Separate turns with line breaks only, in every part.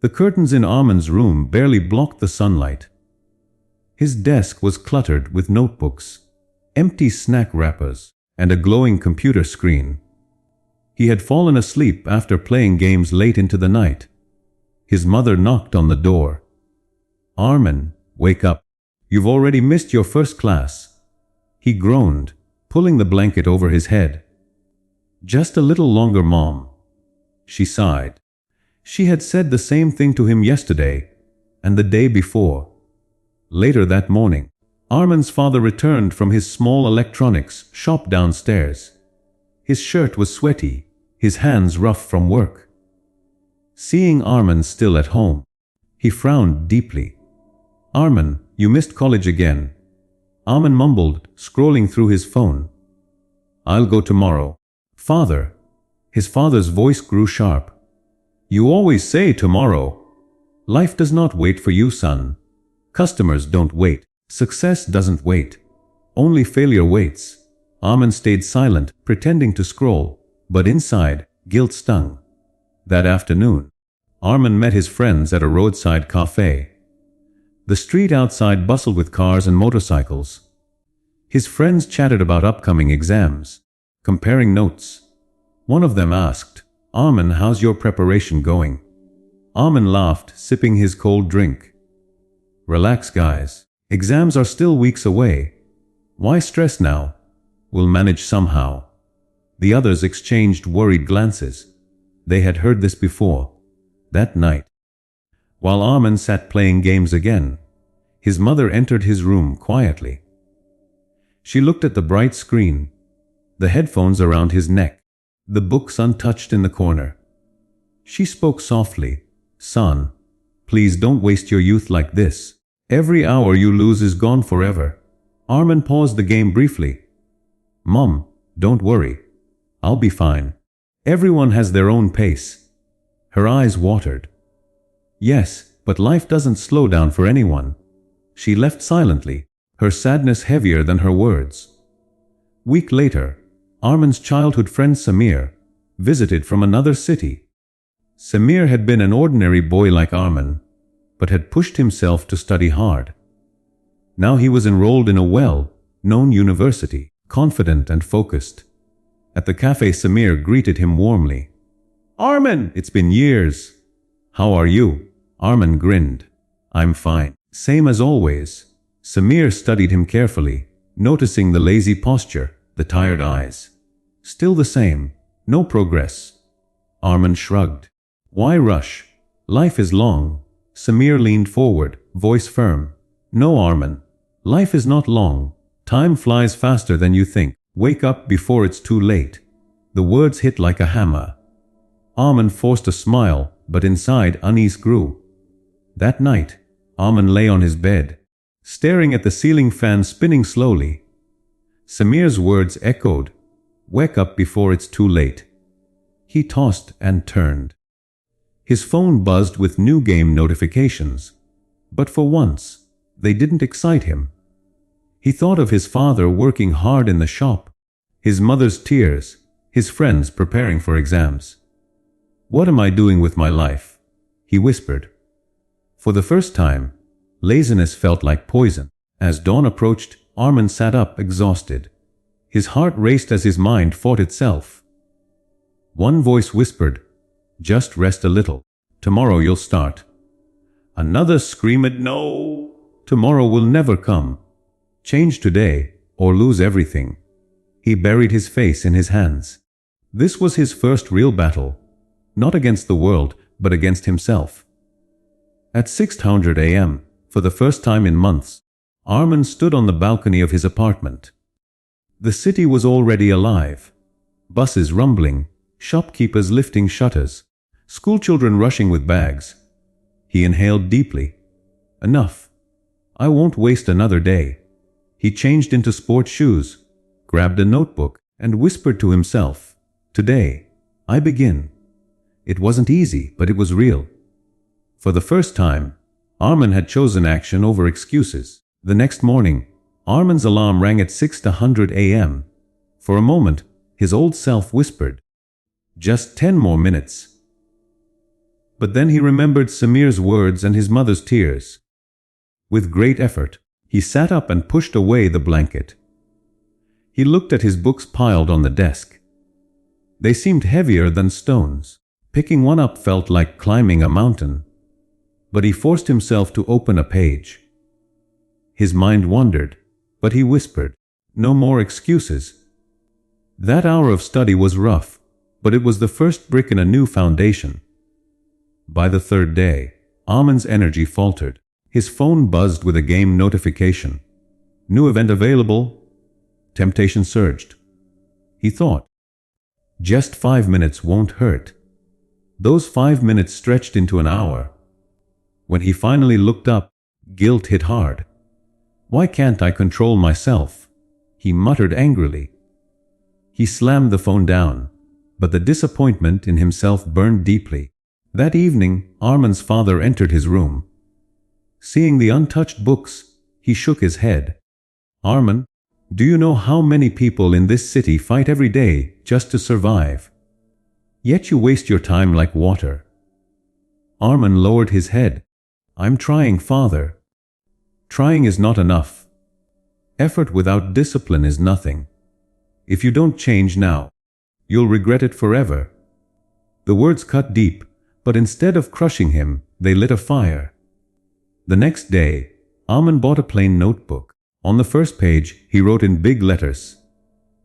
The curtains in Armin's room barely blocked the sunlight. His desk was cluttered with notebooks, empty snack wrappers, and a glowing computer screen. He had fallen asleep after playing games late into the night. His mother knocked on the door. "Armin, wake up. You've already missed your first class." He groaned, pulling the blanket over his head. "Just a little longer, Mom." She sighed. She had said the same thing to him yesterday and the day before. Later that morning, Armin's father returned from his small electronics shop downstairs. His shirt was sweaty, his hands rough from work. Seeing Armin still at home, he frowned deeply. "Armin, you missed college again." Armin mumbled, scrolling through his phone. "I'll go tomorrow." "Father." His father's voice grew sharp. "You always say tomorrow. Life does not wait for you, son. Customers don't wait. Success doesn't wait. Only failure waits." Armin stayed silent, pretending to scroll, but inside, guilt stung. That afternoon, Armin met his friends at a roadside cafe. The street outside bustled with cars and motorcycles. His friends chatted about upcoming exams, comparing notes. One of them asked, "Armin, how's your preparation going?" Armin laughed, sipping his cold drink. "Relax, guys. Exams are still weeks away. Why stress now? We'll manage somehow." The others exchanged worried glances. They had heard this before. That night, while Armin sat playing games again, his mother entered his room quietly. She looked at the bright screen, the headphones around his neck, the books untouched in the corner. She spoke softly, "Son, please don't waste your youth like this. Every hour you lose is gone forever." Armin paused the game briefly. "Mom, don't worry. I'll be fine. Everyone has their own pace." Her eyes watered. "Yes, but life doesn't slow down for anyone." She left silently, her sadness heavier than her words. Week later, Armin's childhood friend Samir visited from another city. Samir had been an ordinary boy like Armin, but had pushed himself to study hard. Now he was enrolled in a well-known university, confident and focused. At the cafe, Samir greeted him warmly. "Armin, it's been years. How are you?" Armin grinned. "I'm fine." "Same as always." Samir studied him carefully, noticing the lazy posture, the tired eyes. "Still the same. No progress." Armin shrugged. "Why rush? Life is long." Samir leaned forward, voice firm. "No, Armin. Life is not long. Time flies faster than you think. Wake up before it's too late." The words hit like a hammer. Armin forced a smile, but inside unease grew. That night, Armin lay on his bed, staring at the ceiling fan spinning slowly. Samir's words echoed, "Wake up before it's too late." He tossed and turned. His phone buzzed with new game notifications, but for once, they didn't excite him. He thought of his father working hard in the shop, his mother's tears, his friends preparing for exams. "What am I doing with my life?" he whispered. For the first time, laziness felt like poison. As dawn approached, Armin sat up exhausted. His heart raced as his mind fought itself. One voice whispered, "Just rest a little. Tomorrow you'll start." Another screamed, "No, tomorrow will never come. Change today or lose everything." He buried his face in his hands. This was his first real battle, not against the world, but against himself. At 6:00 a.m., for the first time in months, Armin stood on the balcony of his apartment. The city was already alive. Buses rumbling, shopkeepers lifting shutters, schoolchildren rushing with bags. He inhaled deeply. Enough. I won't waste another day. He changed into sport shoes, grabbed a notebook, and whispered to himself, "Today, I begin." It wasn't easy, but it was real. For the first time, Armin had chosen action over excuses. The next morning, Armin's alarm rang at 6:00 a.m. For a moment, his old self whispered, "Just 10 more minutes." But then he remembered Samir's words and his mother's tears. With great effort, he sat up and pushed away the blanket. He looked at his books piled on the desk. They seemed heavier than stones. Picking one up felt like climbing a mountain. But he forced himself to open a page. His mind wandered, but he whispered, "No more excuses." That hour of study was rough, but it was the first brick in a new foundation. By the third day, Arman's energy faltered. His phone buzzed with a game notification. New event available. Temptation surged. He thought, just 5 minutes won't hurt. Those 5 minutes stretched into an hour. When he finally looked up, guilt hit hard. Why can't I control myself? He muttered angrily. He slammed the phone down, but the disappointment in himself burned deeply. That evening, Arman's father entered his room. Seeing the untouched books, he shook his head. "Arman, do you know how many people in this city fight every day just to survive? Yet you waste your time like water." Arman lowered his head. "I'm trying, father." "Trying is not enough. Effort without discipline is nothing. If you don't change now, you'll regret it forever." The words cut deep, but instead of crushing him, they lit a fire. The next day, Arman bought a plain notebook. On the first page, he wrote in big letters,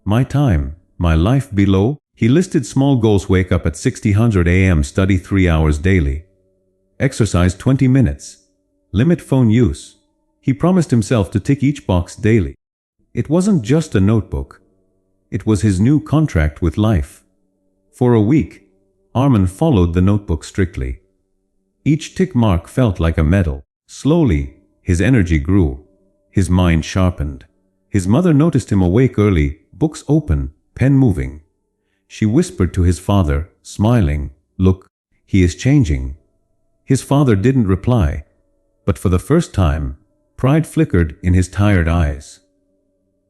"My time, my life below." He listed small goals: wake up at 6:00 a.m., study 3 hours daily, exercise 20 minutes, limit phone use. He promised himself to tick each box daily. It wasn't just a notebook. It was his new contract with life. For a week, Arman followed the notebook strictly. Each tick mark felt like a medal. Slowly, his energy grew. His mind sharpened. His mother noticed him awake early, books open, pen moving. She whispered to his father, smiling, "Look, he is changing." His father didn't reply, but for the first time, pride flickered in his tired eyes.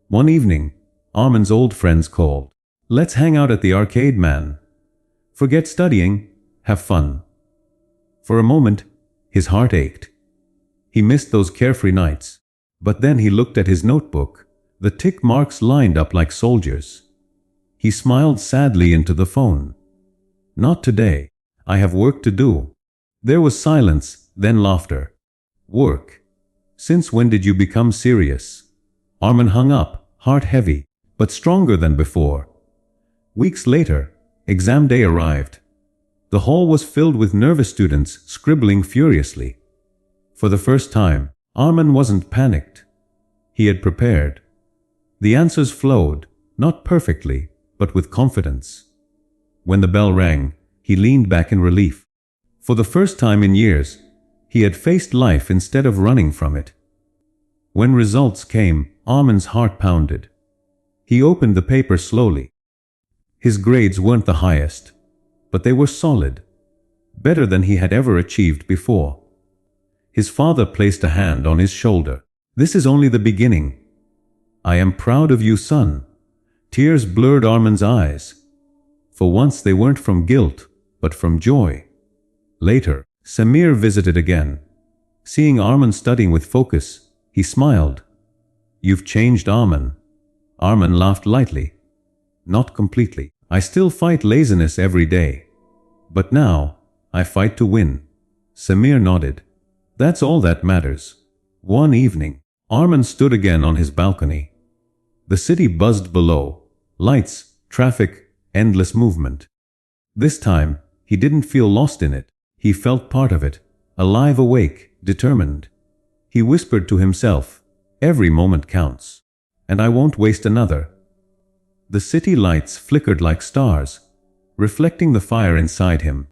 One evening, Arman's old friends called. "Let's hang out at the arcade, man. Forget studying, have fun." For a moment, his heart ached. He missed those carefree nights. But then he looked at his notebook. The tick marks lined up like soldiers. He smiled sadly into the phone. "Not today. I have work to do." There was silence, then laughter. "Work? Since when did you become serious?" Arman hung up, heart heavy, but stronger than before. Weeks later, exam day arrived. The hall was filled with nervous students scribbling furiously. For the first time, Arman wasn't panicked. He had prepared. The answers flowed, not perfectly, but with confidence. When the bell rang, he leaned back in relief. For the first time in years, he had faced life instead of running from it. When results came, Arman's heart pounded. He opened the paper slowly. His grades weren't the highest, but they were solid, better than he had ever achieved before. His father placed a hand on his shoulder. "This is only the beginning. I am proud of you, son." Tears blurred Arman's eyes. For once they weren't from guilt, but from joy. Later, Samir visited again. Seeing Arman studying with focus, he smiled. "You've changed, Arman." Arman laughed lightly. "Not completely. I still fight laziness every day. But now, I fight to win." Samir nodded. "That's all that matters." One evening, Arman stood again on his balcony. The city buzzed below. Lights, traffic, endless movement. This time, he didn't feel lost in it. He felt part of it, alive, awake, determined. He whispered to himself, "Every moment counts, and I won't waste another." The city lights flickered like stars, reflecting the fire inside him.